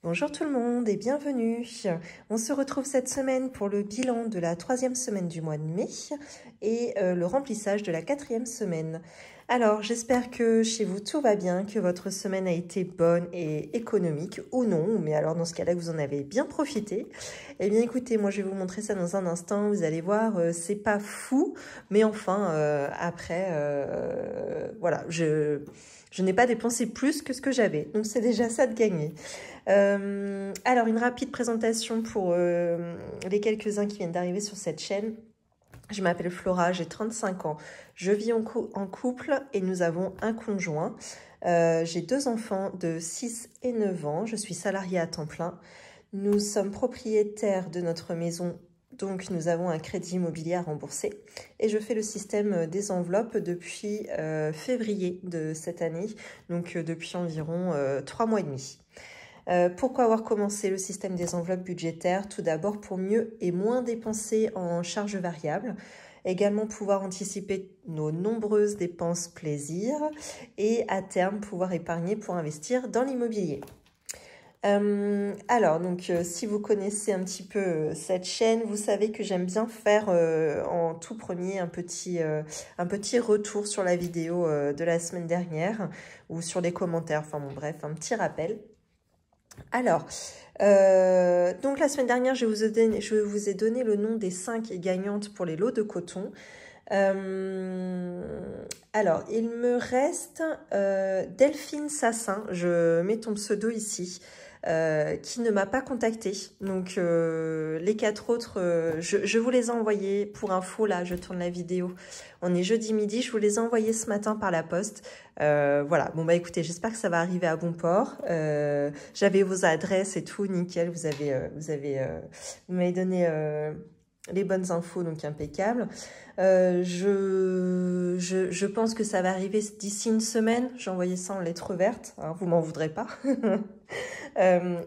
Bonjour tout le monde et bienvenue. On se retrouve cette semaine pour le bilan de la 3e semaine du mois de mai et le remplissage de la 4e semaine. Alors j'espère que chez vous tout va bien, que votre semaine a été bonne et économique ou non, mais alors dans ce cas-là vous en avez bien profité. Eh bien écoutez, moi je vais vous montrer ça dans un instant, vous allez voir, c'est pas fou, mais enfin après, voilà, je n'ai pas dépensé plus que ce que j'avais, donc c'est déjà ça de gagner. Alors, une rapide présentation pour les quelques-uns qui viennent d'arriver sur cette chaîne. Je m'appelle Flora, j'ai 35 ans. Je vis en couple et nous avons un conjoint. J'ai 2 enfants de 6 et 9 ans. Je suis salariée à temps plein. Nous sommes propriétaires de notre maison, donc nous avons un crédit immobilier à rembourser. Et je fais le système des enveloppes depuis février de cette année, donc depuis environ 3 mois et demi. Pourquoi avoir commencé le système des enveloppes budgétaires? Tout d'abord pour mieux et moins dépenser en charges variables, également pouvoir anticiper nos nombreuses dépenses plaisir et à terme pouvoir épargner pour investir dans l'immobilier. Alors, donc, si vous connaissez un petit peu cette chaîne, vous savez que j'aime bien faire en tout premier un petit retour sur la vidéo de la semaine dernière ou sur les commentaires, enfin bon bref, un petit rappel. Alors, donc la semaine dernière, je vous ai donné le nom des 5 gagnantes pour les lots de coton. Alors, il me reste Delphine Sassin, je mets ton pseudo ici, qui ne m'a pas contacté. Donc, les 4 autres, je vous les ai envoyés pour info, là, je tourne la vidéo. On est jeudi midi, je vous les ai envoyés ce matin par la poste. Voilà, bon bah écoutez, j'espère que ça va arriver à bon port. J'avais vos adresses et tout, nickel, vous m'avez donné les bonnes infos, donc impeccable. Je pense que ça va arriver d'ici une semaine. J'ai envoyé ça en lettres vertes, hein, vous m'en voudrez pas.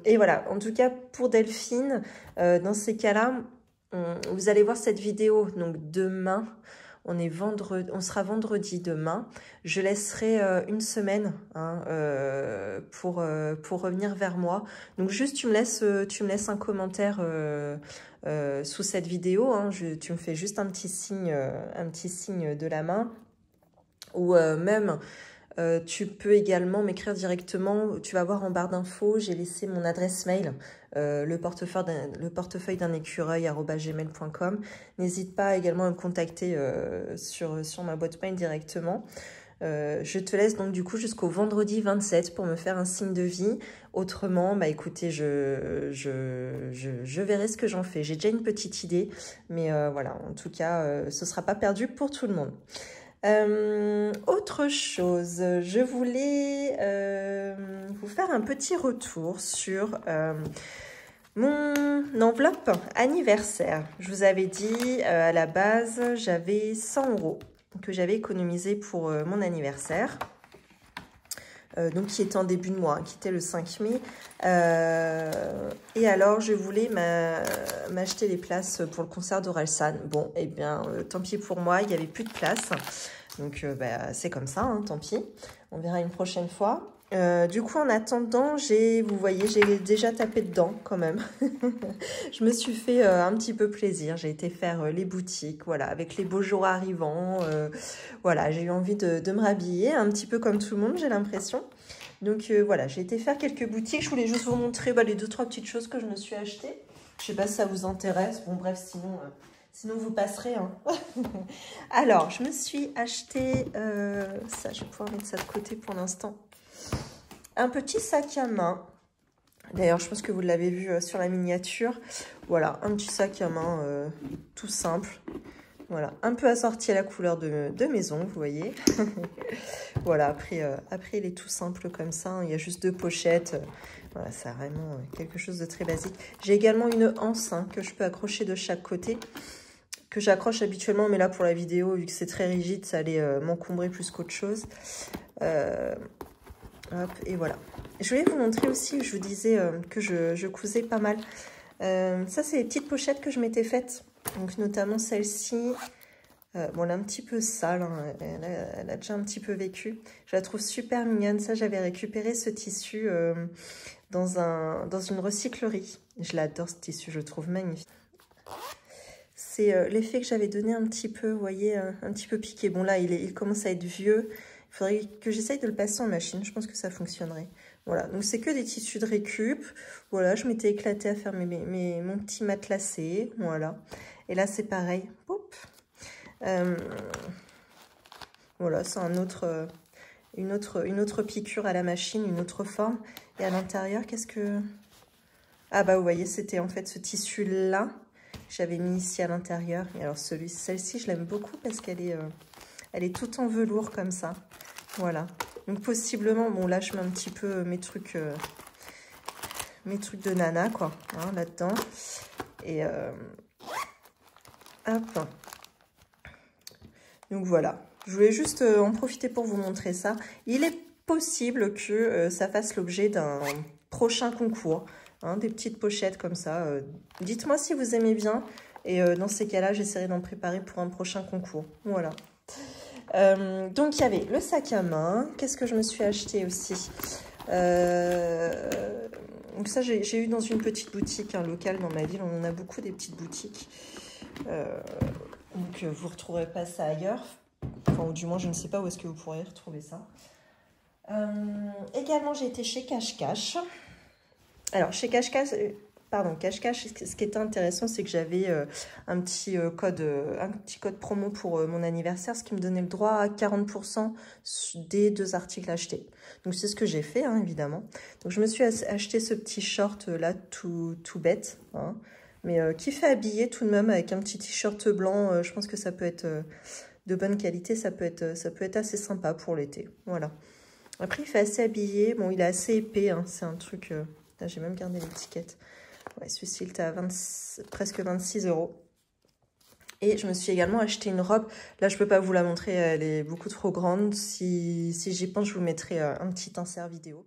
Et voilà, en tout cas pour Delphine, dans ces cas-là, vous allez voir cette vidéo donc demain. On sera vendredi demain. Je laisserai une semaine hein, pour revenir vers moi. Donc juste tu me laisses un commentaire sous cette vidéo. Hein. Tu me fais juste un petit signe de la main. Ou même tu peux également m'écrire directement. Tu vas voir en barre d'infos, j'ai laissé mon adresse mail. Le portefeuille d'un écureuil@gmail.com. N'hésite pas également à me contacter sur ma boîte mail directement. Je te laisse donc du coup jusqu'au vendredi 27 pour me faire un signe de vie. Autrement, bah écoutez, je verrai ce que j'en fais. J'ai déjà une petite idée, mais voilà, en tout cas, ce sera pas perdu pour tout le monde. Autre chose, je voulais vous faire un petit retour sur mon enveloppe anniversaire. Je vous avais dit à la base, j'avais 100 € que j'avais économisé pour mon anniversaire. Donc qui était en début de mois, hein, qui était le 5 mai. Et alors, je voulais m'acheter les places pour le concert d'Orelsan. Bon, eh bien, tant pis pour moi, il n'y avait plus de place. Donc, bah, c'est comme ça, hein, tant pis. On verra une prochaine fois. Du coup, en attendant, vous voyez, j'ai déjà tapé dedans quand même. Je me suis fait un petit peu plaisir. J'ai été faire les boutiques, voilà, avec les beaux jours arrivant. Voilà, j'ai eu envie de me rhabiller, un petit peu comme tout le monde, j'ai l'impression. Donc voilà, j'ai été faire quelques boutiques. Je voulais juste vous montrer les 2-3 petites choses que je me suis achetées. Je sais pas si ça vous intéresse. Bon, bref, sinon vous passerez. Hein. Alors, je me suis acheté ça. Je vais pouvoir mettre ça de côté pour l'instant. Un petit sac à main. D'ailleurs, je pense que vous l'avez vu sur la miniature. Voilà, un petit sac à main tout simple. Voilà, un peu assorti à la couleur de maison, vous voyez. Voilà, après, il est tout simple comme ça. Hein. Il y a juste 2 pochettes. Voilà, c'est vraiment quelque chose de très basique. J'ai également une anse hein, que je peux accrocher de chaque côté. Que j'accroche habituellement, mais là, pour la vidéo, vu que c'est très rigide, ça allait m'encombrer plus qu'autre chose. Hop, et voilà. Je voulais vous montrer aussi, je vous disais que je cousais pas mal. Ça, c'est les petites pochettes que je m'étais faites. Donc, notamment celle-ci. Bon, elle est un petit peu sale. Hein. Elle a déjà un petit peu vécu. Je la trouve super mignonne. Ça, j'avais récupéré ce tissu dans une recyclerie. Je l'adore ce tissu, je le trouve magnifique. C'est l'effet que j'avais donné un petit peu, vous voyez, un petit peu piqué. Bon là, il commence à être vieux. Il faudrait que j'essaye de le passer en machine. Je pense que ça fonctionnerait. Voilà, donc c'est que des tissus de récup. Voilà, je m'étais éclatée à faire mon petit matelassé. Voilà. Et là, c'est pareil. Voilà, c'est une autre piqûre à la machine, une autre forme. Et à l'intérieur, qu'est-ce que... Ah bah vous voyez, c'était en fait ce tissu-là. J'avais mis ici à l'intérieur. Et alors celle-ci, je l'aime beaucoup parce qu'elle est toute en velours comme ça. Voilà. Donc possiblement, bon là je mets un petit peu mes trucs de nana quoi, hein, là-dedans. Et hop. Donc voilà. Je voulais juste en profiter pour vous montrer ça. Il est possible que ça fasse l'objet d'un prochain concours. Hein, des petites pochettes comme ça. Dites-moi si vous aimez bien. Et dans ces cas-là, j'essaierai d'en préparer pour un prochain concours. Voilà. Donc, il y avait le sac à main. Qu'est-ce que je me suis acheté aussi? Donc ça, j'ai eu dans une petite boutique, un local dans ma ville. On en a beaucoup des petites boutiques. Donc, vous ne retrouverez pas ça ailleurs. Enfin, ou du moins, je ne sais pas où est-ce que vous pourrez retrouver ça. Également, j'ai été chez Cache-Cache. Alors, chez Cache-Cache, ce qui était intéressant, c'est que j'avais un petit code promo pour mon anniversaire, ce qui me donnait le droit à 40% des 2 articles achetés. Donc, c'est ce que j'ai fait, hein, évidemment. Donc, je me suis acheté ce petit short là, tout bête, hein, mais qui fait habiller tout de même avec un petit t-shirt blanc. Je pense que ça peut être de bonne qualité, ça peut être assez sympa pour l'été. Voilà. Après, il fait assez habillé. Bon, il est assez épais, hein, c'est un truc... Là, j'ai même gardé l'étiquette. Ouais, celui-ci, il était à presque 26 €. Et je me suis également acheté une robe. Là, je ne peux pas vous la montrer, elle est beaucoup trop grande. Si j'y pense, je vous mettrai un petit insert vidéo.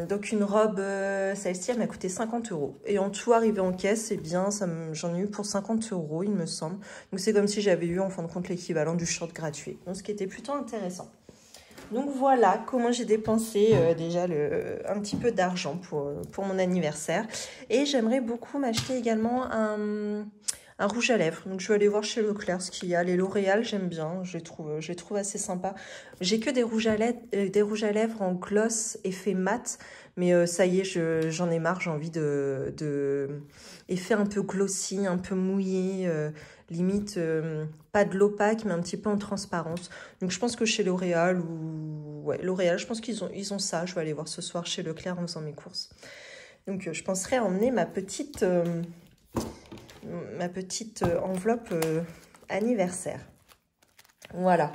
Donc une robe, celle-ci, elle m'a coûté 50 €. Et en tout, arrivé en caisse, eh bien, j'en ai eu pour 50 € il me semble. Donc c'est comme si j'avais eu en fin de compte l'équivalent du short gratuit. Donc ce qui était plutôt intéressant. Donc voilà comment j'ai dépensé déjà un petit peu d'argent pour mon anniversaire. Et j'aimerais beaucoup m'acheter également un rouge à lèvres. Donc je vais aller voir chez Leclerc ce qu'il y a. Les L'Oréal, j'aime bien, je les trouve assez sympas. J'ai que des rouges à lèvres en gloss effet mat, mais ça y est, j'en ai marre, j'ai envie de effet un peu glossy, un peu mouillé, limite pas de l'opaque, mais un petit peu en transparence. Donc je pense que chez L'Oréal ouais, L'Oréal, je pense qu'ils ont ça. Je vais aller voir ce soir chez Leclerc en faisant mes courses. Donc je penserais à emmener ma petite enveloppe anniversaire. Voilà.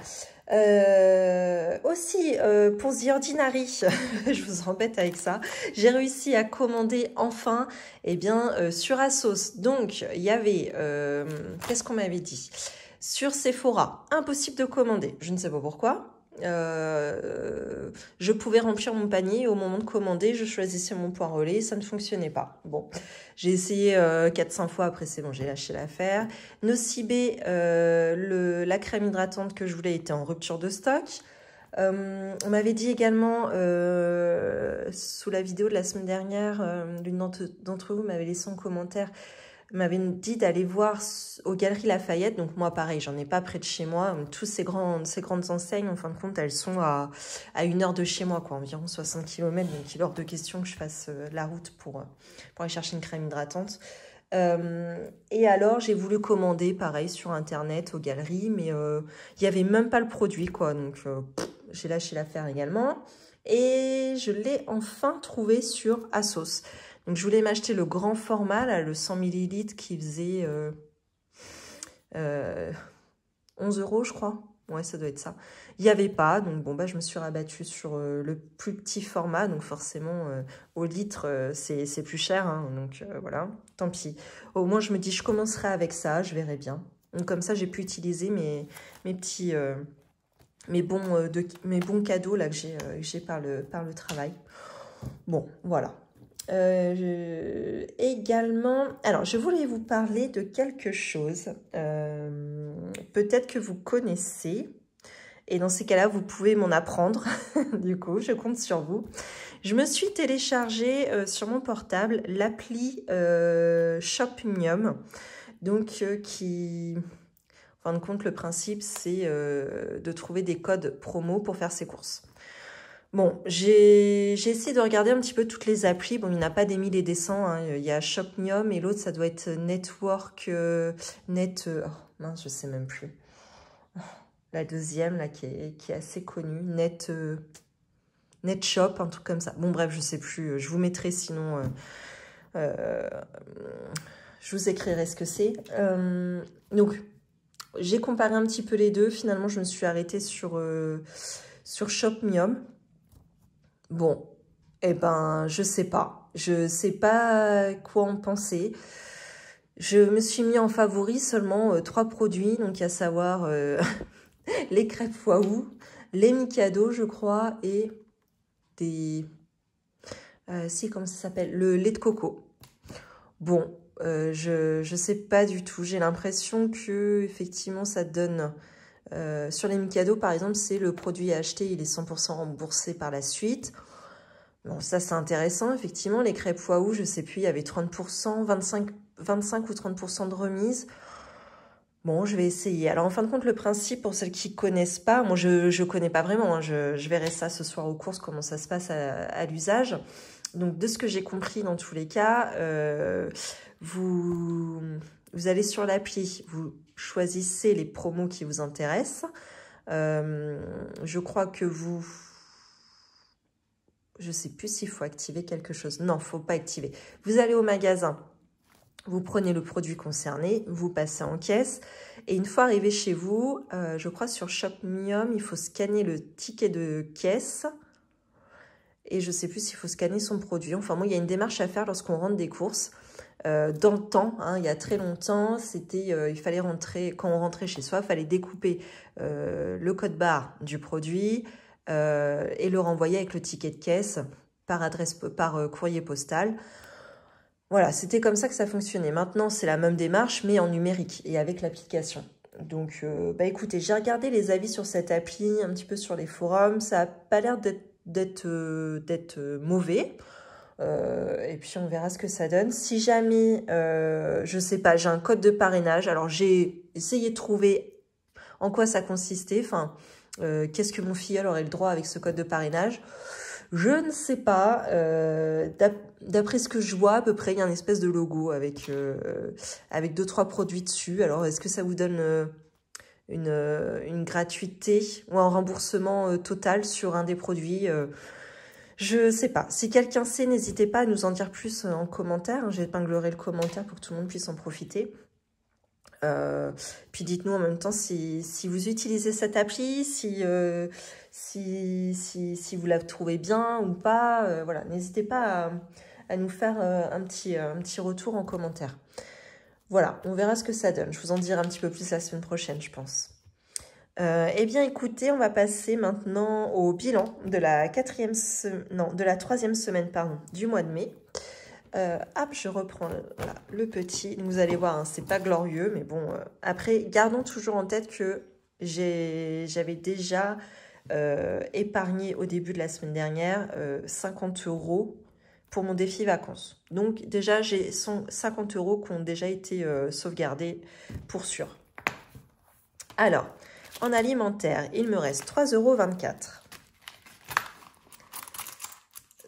Aussi, pour The Ordinary, je vous embête avec ça, j'ai réussi à commander enfin, eh bien, sur Asos. Donc, il y avait, qu'est-ce qu'on m'avait dit? Sur Sephora, impossible de commander. Je ne sais pas pourquoi. Je pouvais remplir mon panier au moment de commander, je choisissais mon point relais, ça ne fonctionnait pas. Bon, j'ai essayé 4-5 fois, après c'est bon, j'ai lâché l'affaire. Nocibé, la crème hydratante que je voulais était en rupture de stock. On m'avait dit également, sous la vidéo de la semaine dernière, l'une d'entre vous m'avait laissé en commentaire, m'avait dit d'aller voir aux Galeries Lafayette. Donc moi, pareil, j'en ai pas près de chez moi. Toutes ces grandes enseignes, en fin de compte, elles sont à 1 heure de chez moi, quoi, environ 60 km. Donc il est hors de question que je fasse la route pour aller chercher une crème hydratante. Et alors, j'ai voulu commander, pareil, sur Internet, aux Galeries, mais il n'y avait même pas le produit, quoi. Donc j'ai lâché l'affaire également. Et je l'ai enfin trouvé sur Asos. Donc, je voulais m'acheter le grand format, là, le 100 ml qui faisait 11 €, je crois. Ouais, ça doit être ça. Il n'y avait pas, donc bon, bah, je me suis rabattue sur le plus petit format. Donc, forcément, au litre, c'est plus cher. Hein, donc, voilà, tant pis. Au moins, je me dis, je commencerai avec ça, je verrai bien. Donc, comme ça, j'ai pu utiliser mes bons cadeaux là, que j'ai par le travail. Bon, voilà. Également, alors je voulais vous parler de quelque chose, peut-être que vous connaissez, et dans ces cas-là, vous pouvez m'en apprendre, du coup, je compte sur vous. Je me suis téléchargé sur mon portable l'appli Shopmium, donc qui, en fin de compte, le principe, c'est de trouver des codes promo pour faire ses courses. Bon, j'ai essayé de regarder un petit peu toutes les applis. Bon, il n'y en a pas des mille et des cents, hein. Il y a Shopmium et l'autre, ça doit être Network, oh, mince, je sais même plus. La deuxième, là, qui est assez connue, NetShop, un truc comme ça. Bon, bref, je sais plus. Je vous mettrai sinon... je vous écrirai ce que c'est. Donc, j'ai comparé un petit peu les deux. Finalement, je me suis arrêtée sur Shopmium. Bon, eh ben, je sais pas. Je sais pas quoi en penser. Je me suis mis en favori seulement 3 produits, donc à savoir les crêpes Waouh, les Mikado, je crois, et des... si, comment ça s'appelle? Le lait de coco. Bon, je sais pas du tout. J'ai l'impression que effectivement ça donne... sur les Mikado, par exemple, c'est le produit à acheter, il est 100% remboursé par la suite. Bon, ça, c'est intéressant, effectivement. Les crêpes Waouh, je sais plus, il y avait 30%, 25 ou 30% de remise. Bon, je vais essayer. Alors, en fin de compte, le principe, pour celles qui connaissent pas, moi, je connais pas vraiment, hein, je verrai ça ce soir aux courses, comment ça se passe à l'usage. Donc, de ce que j'ai compris, dans tous les cas, vous allez sur l'appli, vous choisissez les promos qui vous intéressent. Je crois que je sais plus s'il faut activer quelque chose. Non, faut pas activer. Vous allez au magasin, vous prenez le produit concerné, vous passez en caisse. Et une fois arrivé chez vous, je crois sur Shopmium, il faut scanner le ticket de caisse. Et je sais plus s'il faut scanner son produit. Enfin, moi, il y a une démarche à faire lorsqu'on rentre des courses. Dans le temps, hein, il y a très longtemps, c'était, il fallait rentrer, quand on rentrait chez soi, il fallait découper le code barre du produit et le renvoyer avec le ticket de caisse par courrier postal. Voilà, c'était comme ça que ça fonctionnait. Maintenant, c'est la même démarche, mais en numérique et avec l'application. Donc, bah écoutez, j'ai regardé les avis sur cette appli, un petit peu sur les forums. Ça n'a pas l'air d'être mauvais. Et puis on verra ce que ça donne. Si jamais, je sais pas, j'ai un code de parrainage. Alors j'ai essayé de trouver en quoi ça consistait. Enfin, qu'est-ce que mon filleul aurait le droit avec ce code de parrainage? Je ne sais pas. D'après ce que je vois, à peu près, il y a une espèce de logo avec 2-3 produits dessus. Alors, est-ce que ça vous donne une gratuité ou un remboursement total sur un des produits? Je sais pas. Si quelqu'un sait, n'hésitez pas à nous en dire plus en commentaire. J'épinglerai le commentaire pour que tout le monde puisse en profiter. Puis dites-nous en même temps si vous utilisez cette appli, si vous la trouvez bien ou pas. Voilà, n'hésitez pas à nous faire un petit retour en commentaire. Voilà, on verra ce que ça donne. Je vous en dirai un petit peu plus la semaine prochaine, je pense. Eh bien, écoutez, on va passer maintenant au bilan de la troisième semaine, pardon, du mois de mai. Hop, je reprends voilà, le petit. Vous allez voir, hein, c'est pas glorieux, mais bon. Après, gardons toujours en tête que j'avais déjà épargné au début de la semaine dernière 50 € pour mon défi vacances. Donc déjà, j'ai 50 € qui ont déjà été sauvegardés pour sûr. Alors, en alimentaire, il me reste 3,24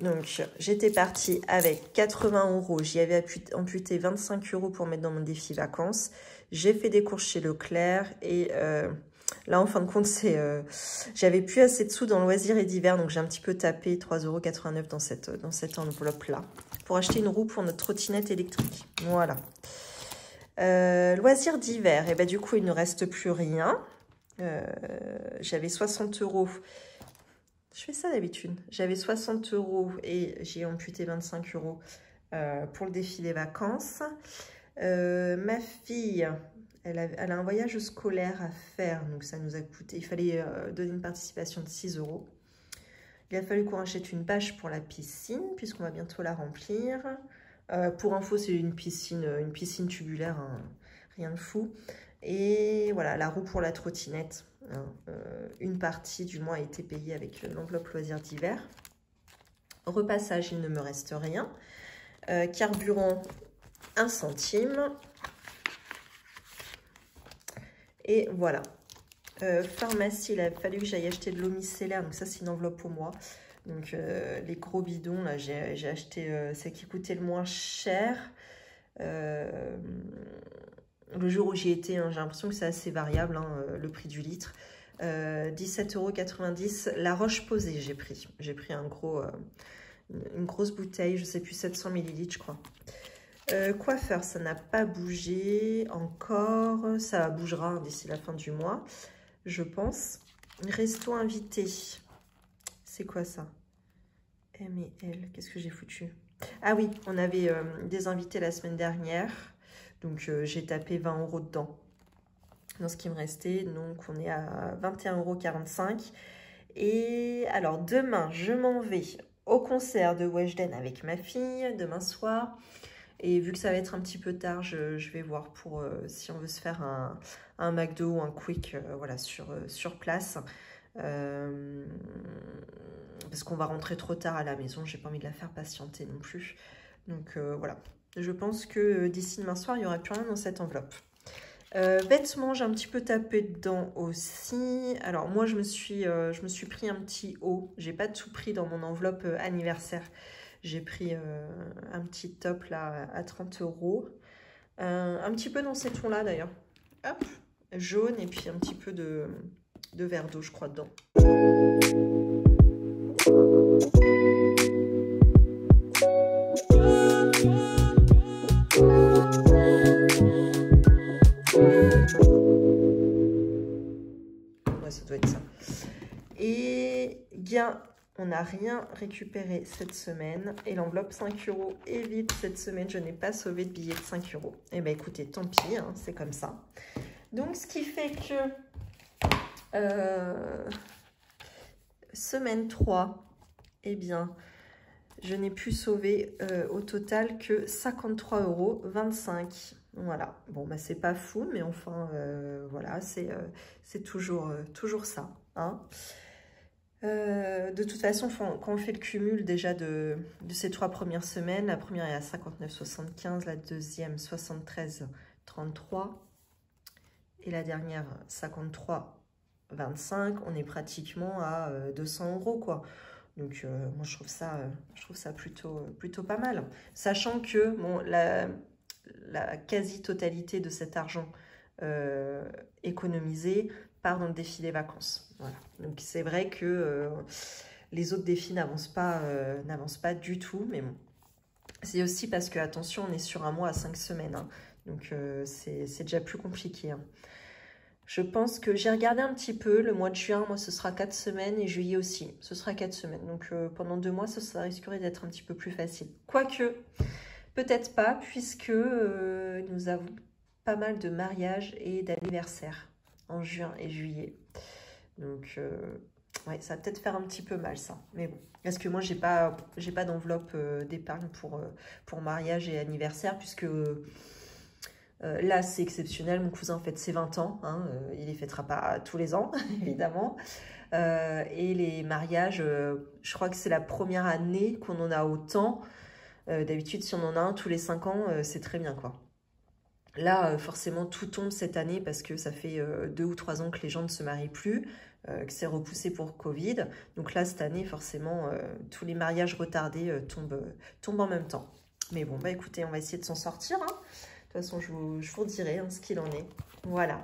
€. Donc, j'étais partie avec 80 €. J'y avais amputé 25 € pour mettre dans mon défi vacances. J'ai fait des courses chez Leclerc. Et là, en fin de compte, j'avais plus assez de sous dans loisirs et divers. Donc, j'ai un petit peu tapé 3,89 € dans cette enveloppe-là pour acheter une roue pour notre trottinette électrique. Voilà. Loisirs d'hiver. Et ben, du coup, il ne reste plus rien. J'avais 60 €. Je fais ça d'habitude. J'avais 60 € et j'ai amputé 25 € pour le défi des vacances. Ma fille, elle a un voyage scolaire à faire, donc ça nous a coûté. Il fallait donner une participation de 6 €. Il a fallu qu'on achète une bâche pour la piscine, puisqu'on va bientôt la remplir. Pour info, c'est une piscine tubulaire, hein, rien de fou. Et voilà, la roue pour la trottinette. Hein, une partie du mois a été payée avec l'enveloppe loisirs d'hiver. Repassage, il ne me reste rien. Carburant, 1 centime. Et voilà. Pharmacie, il a fallu que j'aille acheter de l'eau micellaire. Donc ça, c'est une enveloppe pour moi. Donc les gros bidons, là, j'ai acheté celle qui coûtait le moins cher. Le jour où j'y étais, hein, j'ai l'impression que c'est assez variable, hein, le prix du litre. 17,90 €. La roche posée, j'ai pris. J'ai pris une grosse bouteille, je sais plus, 700 ml, je crois. Coiffeur, ça n'a pas bougé encore. Ça bougera d'ici la fin du mois, je pense. Resto invité. C'est quoi ça? M et L, qu'est-ce que j'ai foutu? Ah oui, on avait des invités la semaine dernière. Donc, j'ai tapé 20 € dedans. Dans ce qui me restait. Donc, on est à 21,45 €. Et alors, demain, je m'en vais au concert de Weshden avec ma fille, demain soir. Et vu que ça va être un petit peu tard, je vais voir pour si on veut se faire un McDo ou un Quick voilà, sur place. Parce qu'on va rentrer trop tard à la maison. J'ai pas envie de la faire patienter non plus. Donc voilà. Je pense que d'ici demain soir, il n'y aura plus rien dans cette enveloppe. Vêtements, j'ai un petit peu tapé dedans aussi. Alors moi, je me suis pris un petit haut. J'ai pas tout pris dans mon enveloppe anniversaire. J'ai pris un petit top là à 30 €. Un petit peu dans ces tons-là d'ailleurs. Hop, jaune et puis un petit peu de verre d'eau, je crois, dedans. Ouais, ça doit être ça. Et bien, on n'a rien récupéré cette semaine. Et l'enveloppe 5 € est vide cette semaine. Je n'ai pas sauvé de billets de 5 €. Eh bien, écoutez, tant pis, hein, c'est comme ça. Donc, ce qui fait que semaine 3, eh bien, je n'ai pu sauver au total que 53,25 €. Voilà. Bon, bah, c'est pas fou, mais enfin, voilà, c'est toujours ça. Hein. De toute façon, quand on fait le cumul déjà de ces 3 premières semaines, la première est à 59,75 €, la deuxième 73,33 € et la dernière 53,25 €, on est pratiquement à 200 € quoi. Donc moi je trouve ça plutôt pas mal. Sachant que bon, la quasi-totalité de cet argent économisé part dans le défilé vacances. Voilà. Donc c'est vrai que les autres défis n'avancent pas du tout, mais bon. C'est aussi parce que, attention, on est sur un mois à 5 semaines. Hein. Donc c'est déjà plus compliqué. Hein. Je pense que j'ai regardé un petit peu. Le mois de juin, moi, ce sera 4 semaines et juillet aussi. Ce sera 4 semaines. Donc pendant 2 mois, ça risquerait d'être un petit peu plus facile. Quoique, peut-être pas, puisque nous avons pas mal de mariages et d'anniversaires en juin et juillet. Donc, ouais, ça va peut-être faire un petit peu mal, ça. Mais bon, parce que moi, j'ai pas d'enveloppe d'épargne pour mariage et anniversaire, puisque là, c'est exceptionnel. Mon cousin fête ses 20 ans. Hein, il les fêtera pas tous les ans, évidemment. Et les mariages, je crois que c'est la première année qu'on en a autant. D'habitude, si on en a un tous les 5 ans, c'est très bien, quoi. Là, forcément, tout tombe cette année parce que ça fait 2 ou 3 ans que les gens ne se marient plus, que c'est repoussé pour Covid. Donc là, cette année, forcément, tous les mariages retardés tombent en même temps. Mais bon, bah écoutez, on va essayer de s'en sortir. Hein. De toute façon, je vous redirai hein, ce qu'il en est. Voilà.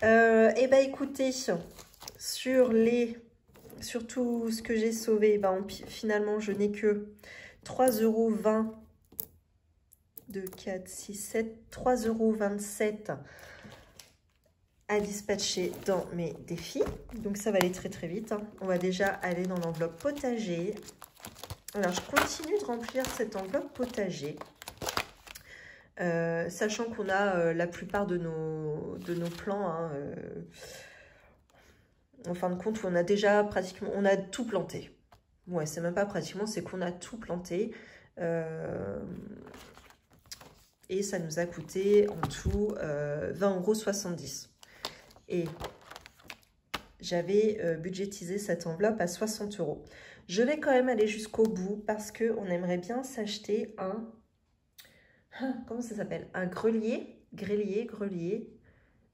Et bah écoutez, sur tout ce que j'ai sauvé, bah, finalement, je n'ai que 3,20 € 2, 4, 6, 7, 3,27 € à dispatcher dans mes défis. Donc ça va aller très très vite. Hein. On va déjà aller dans l'enveloppe potager. Alors je continue de remplir cette enveloppe potager. Sachant qu'on a la plupart de nos plants. Hein, en fin de compte, on a déjà pratiquement, on a tout planté. Ouais, c'est même pas pratiquement, c'est qu'on a tout planté. Et ça nous a coûté en tout 20,70 €. Et j'avais budgétisé cette enveloppe à 60 €. Je vais quand même aller jusqu'au bout parce qu'on aimerait bien s'acheter un... Comment ça s'appelle? Un grelier? Grelier.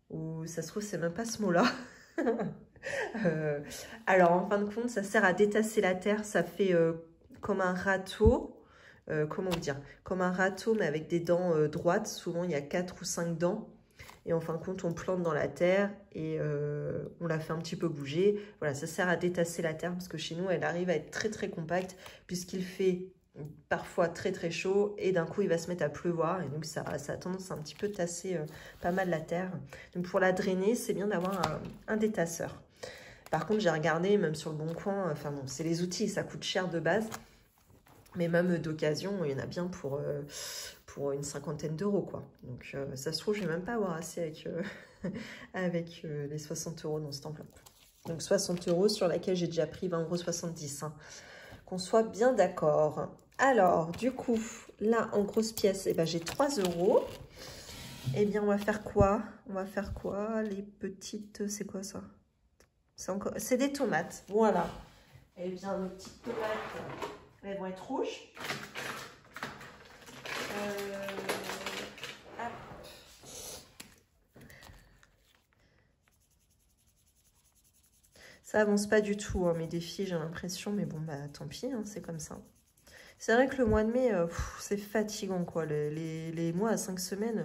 Ou ça se trouve, c'est même pas ce mot-là. Alors, en fin de compte, ça sert à détasser la terre. Ça fait comme un râteau. Comment vous dire? Comme un râteau, mais avec des dents droites. Souvent, il y a 4 ou 5 dents. Et en fin de compte, on plante dans la terre et on la fait un petit peu bouger. Voilà, ça sert à détasser la terre parce que chez nous, elle arrive à être très très compacte puisqu'il fait parfois très très chaud et d'un coup, il va se mettre à pleuvoir et donc ça a tendance à un petit peu tasser pas mal la terre. Donc pour la drainer, c'est bien d'avoir un détasseur. Par contre, j'ai regardé même sur le Bon Coin, enfin bon, c'est les outils, ça coûte cher de base. Mais même d'occasion, il y en a bien pour une 50aine d'euros, quoi. Donc, ça se trouve, je ne vais même pas avoir assez avec, avec les 60 € dans cette enveloppe. Donc, 60 € sur laquelle j'ai déjà pris 20,70 €. Hein. Qu'on soit bien d'accord. Alors, du coup, là, en grosse pièce, eh ben, j'ai 3 €. Eh bien, on va faire quoi? On va faire quoi? Les petites... C'est quoi, ça? C'est des tomates. Voilà. Eh bien, nos petites tomates... Elles vont être rouges. Ça avance pas du tout, hein, mes défis, j'ai l'impression. Mais bon, bah tant pis, hein, c'est comme ça. C'est vrai que le mois de mai, c'est fatigant, quoi. Les mois à 5 semaines,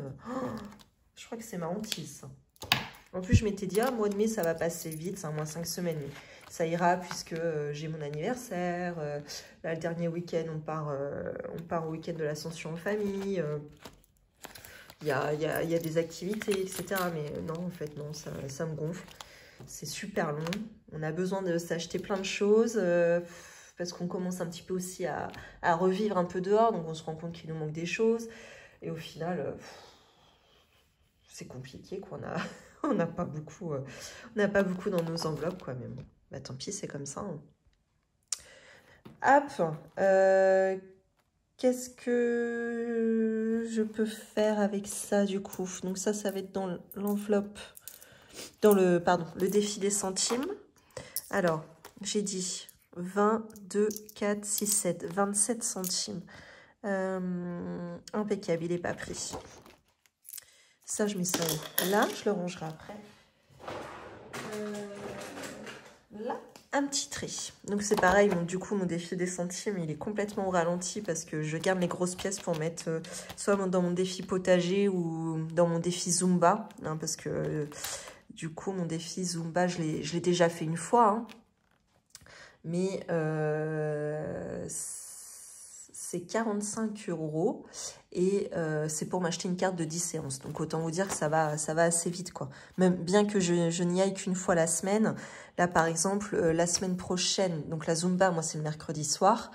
je crois que c'est ma hantise. En plus, je m'étais dit, ah, mois de mai, ça va passer vite, c'est un mois 5 semaines. Mais ça ira puisque j'ai mon anniversaire. Là, le dernier week-end, on part au week-end de l'Ascension en famille. Il y a des activités, etc. Mais non, en fait, non, ça me gonfle. C'est super long. On a besoin de s'acheter plein de choses parce qu'on commence un petit peu aussi à revivre un peu dehors. Donc, on se rend compte qu'il nous manque des choses. Et au final, c'est compliqué, quoi. On n'a pas beaucoup dans nos enveloppes, quoi. Mais bon, bah, tant pis, c'est comme ça. Hein. Hop. Qu'est-ce que je peux faire avec ça, du coup? Donc ça va être dans l'enveloppe, le défi des centimes. Alors, j'ai dit 20, 2, 4, 6, 7, 27 centimes. Impeccable, il n'est pas pris. Ça, je mets ça là, je le rangerai après. Là, un petit tri. Donc c'est pareil, du coup, mon défi des centimes, il est complètement au ralenti parce que je garde les grosses pièces pour mettre soit dans mon défi potager ou dans mon défi Zumba. Hein, parce que du coup, mon défi Zumba, je l'ai déjà fait une fois. Hein. Mais c'est 45 € et c'est pour m'acheter une carte de 10 séances. Donc autant vous dire que ça va assez vite, quoi. Même bien que je n'y aille qu'une fois la semaine. Là, par exemple, la semaine prochaine, donc la Zumba, moi, c'est le mercredi soir.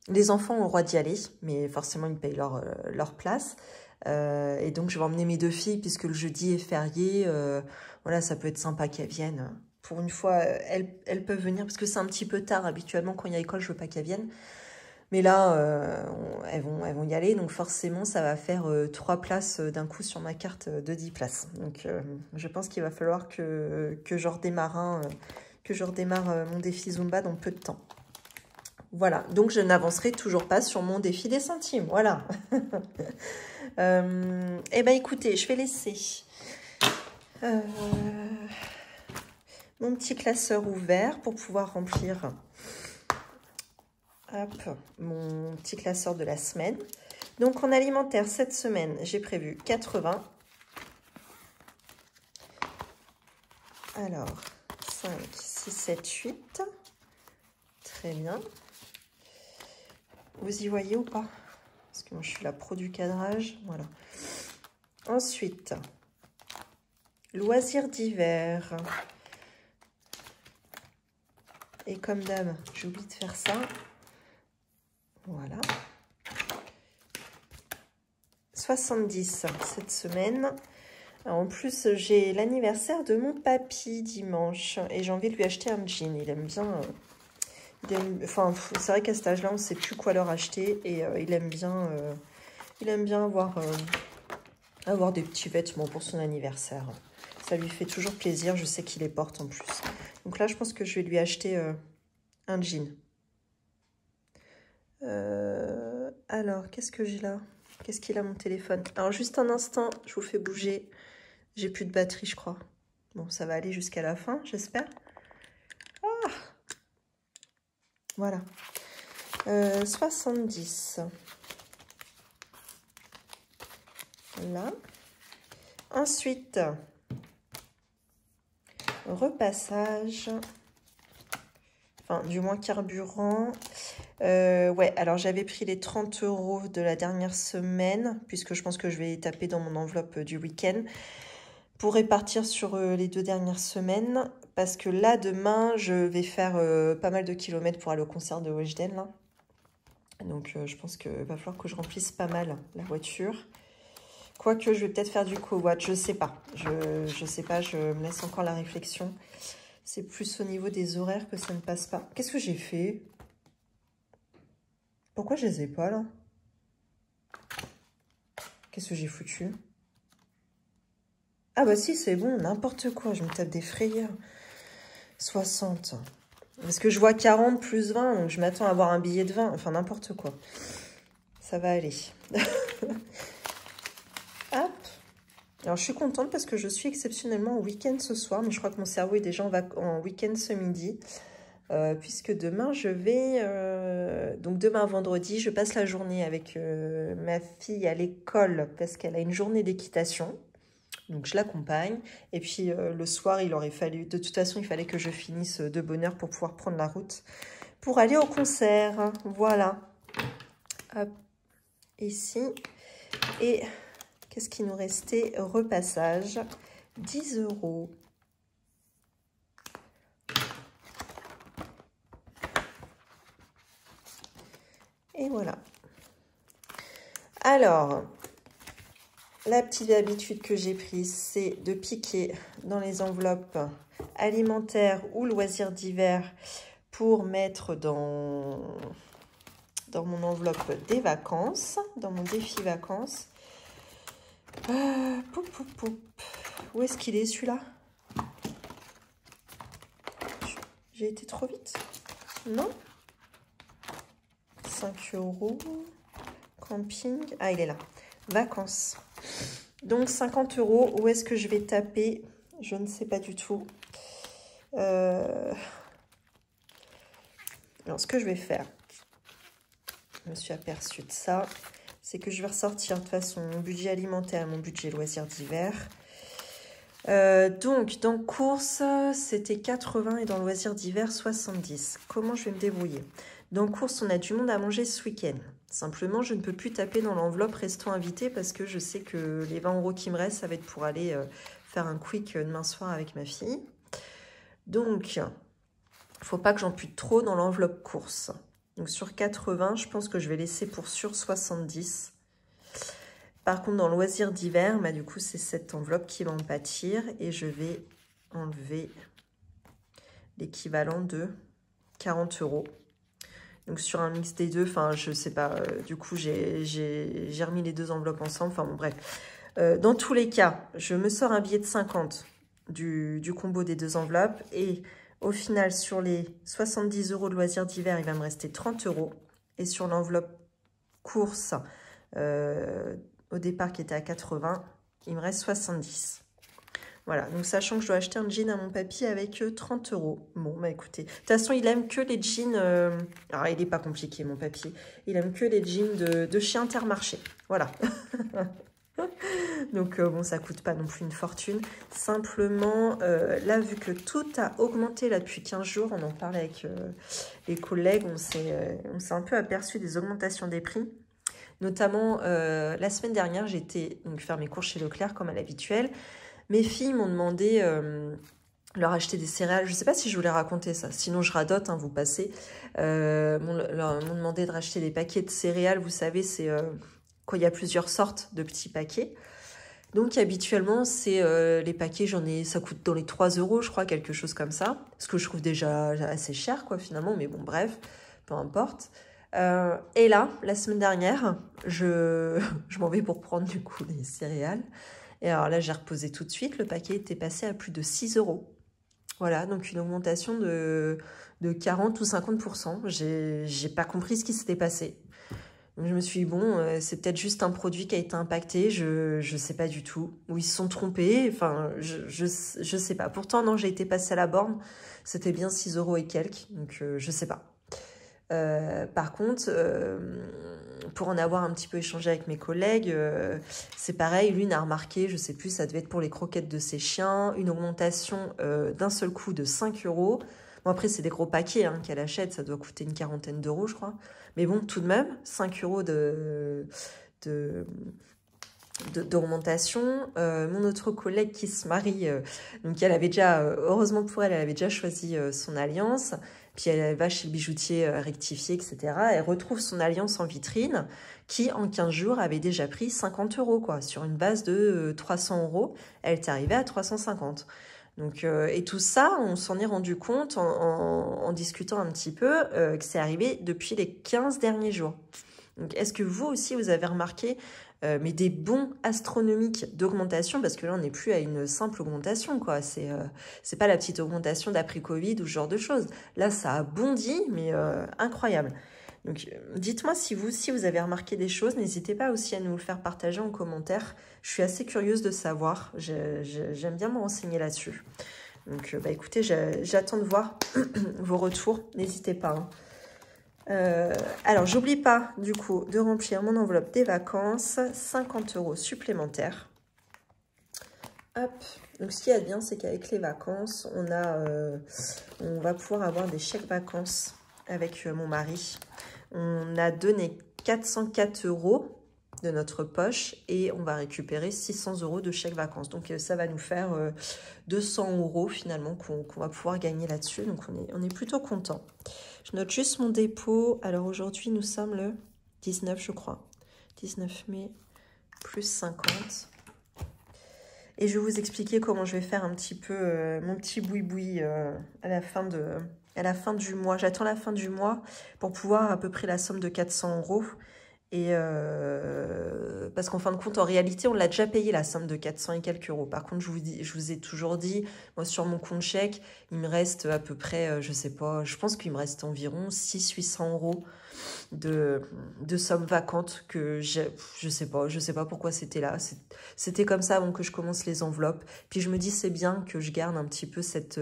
Les enfants ont le droit d'y aller, mais forcément, ils payent leur place. Et donc, je vais emmener mes 2 filles, puisque le jeudi est férié. Voilà, ça peut être sympa qu'elles viennent. Pour une fois, elles peuvent venir, parce que c'est un petit peu tard. Habituellement, quand il y a école, je veux pas qu'elles viennent. Mais là, elles vont y aller. Donc, forcément, ça va faire 3 places d'un coup sur ma carte de 10 places. Donc, je pense qu'il va falloir que je redémarre, mon défi Zumba dans peu de temps. Voilà. Donc, je n'avancerai toujours pas sur mon défi des centimes. Voilà. Eh bien, écoutez, je vais laisser mon petit classeur ouvert pour pouvoir remplir... Hop, mon petit classeur de la semaine. Donc, en alimentaire, cette semaine, j'ai prévu 80. Alors, 5, 6, 7, 8. Très bien. Vous y voyez ou pas? Parce que moi, je suis la pro du cadrage. Voilà. Ensuite, loisirs d'hiver. Et comme d'hab, j'oublie de faire ça. Voilà. 70 cette semaine. Alors, en plus, j'ai l'anniversaire de mon papy dimanche. Et j'ai envie de lui acheter un jean. Il Enfin, c'est vrai qu'à cet âge-là, on ne sait plus quoi leur acheter. Et il aime bien avoir des petits vêtements pour son anniversaire. Ça lui fait toujours plaisir. Je sais qu'il les porte en plus. Donc là, je pense que je vais lui acheter un jean. Alors, qu'est-ce que j'ai là? Qu'est-ce qu'il a mon téléphone? Alors, juste un instant, je vous fais bouger. J'ai plus de batterie, je crois. Bon, ça va aller jusqu'à la fin, j'espère. Ah, voilà. 70. Là. Ensuite, repassage. Enfin, du moins carburant. Ouais, alors j'avais pris les 30 € de la dernière semaine, puisque je pense que je vais les taper dans mon enveloppe du week-end, pour répartir sur les 2 dernières semaines, parce que là, demain, je vais faire pas mal de kilomètres pour aller au concert de Weshden, là. Donc, je pense qu'il va falloir que je remplisse pas mal la voiture. Quoique, je vais peut-être faire du covoit, je sais pas. Je sais pas, je me laisse encore la réflexion. C'est plus au niveau des horaires que ça ne passe pas. Qu'est-ce que j'ai fait? Pourquoi je les ai pas, là? Qu'est-ce que j'ai foutu? Ah bah si, c'est bon, n'importe quoi. Je me tape des frayeurs. 60. Parce que je vois 40 plus 20, donc je m'attends à avoir un billet de 20. Enfin, n'importe quoi. Ça va aller. Hop. Alors, je suis contente parce que je suis exceptionnellement au week-end ce soir. Mais je crois que mon cerveau est déjà en week-end ce midi. Puisque demain, je vais... donc, demain, vendredi, je passe la journée avec ma fille à l'école parce qu'elle a une journée d'équitation. Donc, je l'accompagne. Et puis, le soir, il aurait fallu... De toute façon, il fallait que je finisse de bonne heure pour pouvoir prendre la route pour aller au concert. Voilà. Hop. Ici. Et qu'est-ce qui nous restait? Repassage. 10 €. Et voilà. Alors... La petite habitude que j'ai prise, c'est de piquer dans les enveloppes alimentaires ou loisirs d'hiver pour mettre dans mon enveloppe des vacances, dans mon défi vacances. Où est-ce qu'il est celui-là? J'ai été trop vite? Non? 5 €. Camping. Ah, il est là. Vacances. Donc 50 €, où est-ce que je vais taper? Je ne sais pas du tout. Alors ce que je vais faire, je me suis aperçue de ça, c'est que je vais ressortir de toute façon mon budget alimentaire, mon budget loisirs d'hiver. Donc dans course, c'était 80 et dans loisirs d'hiver, 70. Comment je vais me débrouiller? Dans course, on a du monde à manger ce week-end. Simplement, je ne peux plus taper dans l'enveloppe restant invité parce que je sais que les 20 € qui me restent, ça va être pour aller faire un quick demain soir avec ma fille. Donc, il ne faut pas que j'ampute trop dans l'enveloppe course. Donc, sur 80, je pense que je vais laisser pour sûr 70. Par contre, dans loisirs d'hiver, bah, du coup, c'est cette enveloppe qui va en pâtir et je vais enlever l'équivalent de 40 €. Donc, sur un mix des deux, enfin, je sais pas, du coup, j'ai remis les deux enveloppes ensemble. Enfin, bon, bref. Dans tous les cas, je me sors un billet de 50 du combo des deux enveloppes. Et au final, sur les 70 € de loisirs d'hiver, il va me rester 30 €. Et sur l'enveloppe course, au départ, qui était à 80, il me reste 70. Voilà, donc sachant que je dois acheter un jean à mon papy avec 30 €. Bon, bah écoutez, de toute façon, il aime que les jeans... Alors, il n'est pas compliqué, mon papy. Il aime que les jeans de chez Intermarché. Voilà. Donc, bon, ça ne coûte pas non plus une fortune. Simplement, là, vu que tout a augmenté là, depuis 15 jours, on en parlait avec les collègues, on s'est un peu aperçu des augmentations des prix. Notamment, la semaine dernière, j'étais faire mes courses chez Leclerc, comme à l'habituel. Mes filles m'ont demandé leur acheter des céréales. Je ne sais pas si je voulais raconter ça. Sinon, je radote, hein, vous passez. M'ont demandé de racheter des paquets de céréales. Vous savez, c'est quand il y a plusieurs sortes de petits paquets. Donc habituellement, c'est les paquets, ça coûte dans les 3 €, je crois, quelque chose comme ça. Ce que je trouve déjà assez cher, quoi, finalement. Mais bon, bref, peu importe. Et là, la semaine dernière, je m'en vais pour prendre du coup les céréales. Et alors là, j'ai reposé tout de suite. Le paquet était passé à plus de 6 €. Voilà, donc une augmentation de 40 ou 50%. J'ai pas compris ce qui s'était passé. Donc je me suis dit, bon, c'est peut-être juste un produit qui a été impacté, je sais pas du tout. Ou ils se sont trompés, enfin, je sais pas. Pourtant, non, j'ai été passée à la borne, c'était bien 6 € et quelques, donc je sais pas. Par contre, pour en avoir un petit peu échangé avec mes collègues, c'est pareil, l'une a remarqué, je sais plus, ça devait être pour les croquettes de ses chiens, une augmentation d'un seul coup de 5 €. Bon, après, c'est des gros paquets hein, qu'elle achète, ça doit coûter une quarantaine d'euros, je crois. Mais bon, tout de même, 5 € d'augmentation. Mon autre collègue qui se marie, donc elle avait déjà, heureusement pour elle, elle avait déjà choisi son alliance. Puis elle va chez le bijoutier rectifier, etc. Elle retrouve son alliance en vitrine qui, en 15 jours, avait déjà pris 50 € quoi. Sur une base de 300 €, elle est arrivée à 350. Donc, et tout ça, on s'en est rendu compte en discutant un petit peu que c'est arrivé depuis les 15 derniers jours. Donc, est-ce que vous aussi, vous avez remarqué mais des bons astronomiques d'augmentation, parce que là, on n'est plus à une simple augmentation, quoi. C'est pas la petite augmentation d'après-Covid ou ce genre de choses. Là, ça a bondi, mais incroyable. Donc, dites-moi si vous avez remarqué des choses. N'hésitez pas aussi à nous le faire partager en commentaire. Je suis assez curieuse de savoir. J'aime bien me renseigner là-dessus. Donc, bah, écoutez, j'attends de voir vos retours. N'hésitez pas, hein. Alors, j'oublie pas, du coup, de remplir mon enveloppe des vacances. 50 € supplémentaires. Hop. Donc, ce qui est bien, c'est qu'avec les vacances, on va pouvoir avoir des chèques vacances avec mon mari. On a donné 404 € de notre poche et on va récupérer 600 € de chèques vacances. Donc, ça va nous faire 200 € finalement qu'on va pouvoir gagner là-dessus. Donc, on est plutôt content. Je note juste mon dépôt. Alors, aujourd'hui, nous sommes le 19, je crois. 19 mai, plus 50. Et je vais vous expliquer comment je vais faire un petit peu mon petit boui-boui à la fin du mois. J'attends la fin du mois pour pouvoir à peu près la somme de 400 €. Et parce qu'en fin de compte, en réalité, on l'a déjà payé la somme de 400 et quelques euros. Par contre, je vous ai toujours dit, moi sur mon compte chèque, il me reste à peu près, je sais pas, je pense qu'il me reste environ 600-800 € de somme vacante que je sais pas pourquoi c'était là. C'était comme ça avant que je commence les enveloppes. Puis je me dis, c'est bien que je garde un petit peu cette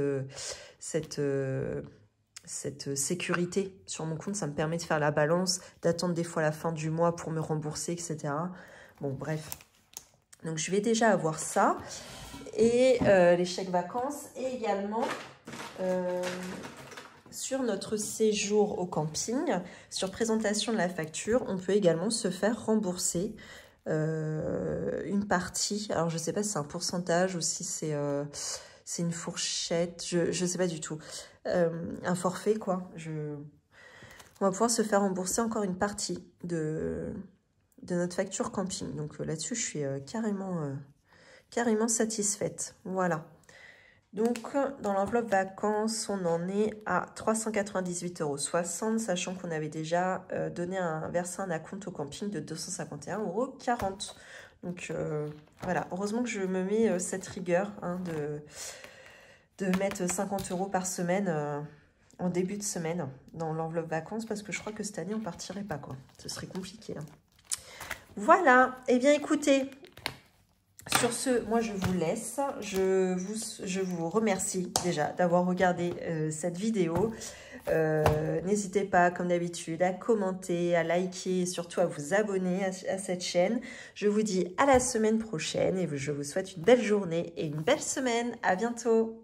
sécurité sur mon compte. Ça me permet de faire la balance, d'attendre des fois la fin du mois pour me rembourser, etc. Bon, bref. Donc, je vais déjà avoir ça. Et les chèques vacances. Et également, sur notre séjour au camping, sur présentation de la facture, on peut également se faire rembourser une partie. Alors, je ne sais pas si c'est un pourcentage ou si c'est une fourchette. Je ne sais pas du tout. Un forfait, quoi. On va pouvoir se faire rembourser encore une partie de notre facture camping. Donc là-dessus, je suis carrément satisfaite. Voilà. Donc, dans l'enveloppe vacances, on en est à 398,60 €, sachant qu'on avait déjà versé un acompte au camping de 251,40 €. Donc, voilà. Heureusement que je me mets cette rigueur hein, de mettre 50 € par semaine en début de semaine dans l'enveloppe vacances, parce que je crois que cette année, on partirait pas, quoi. Ce serait compliqué. Hein. Voilà. Eh bien, écoutez... Sur ce, moi, je vous laisse. Je vous remercie déjà d'avoir regardé cette vidéo. N'hésitez pas, comme d'habitude, à commenter, à liker et surtout à vous abonner à cette chaîne. Je vous dis à la semaine prochaine et je vous souhaite une belle journée et une belle semaine. À bientôt.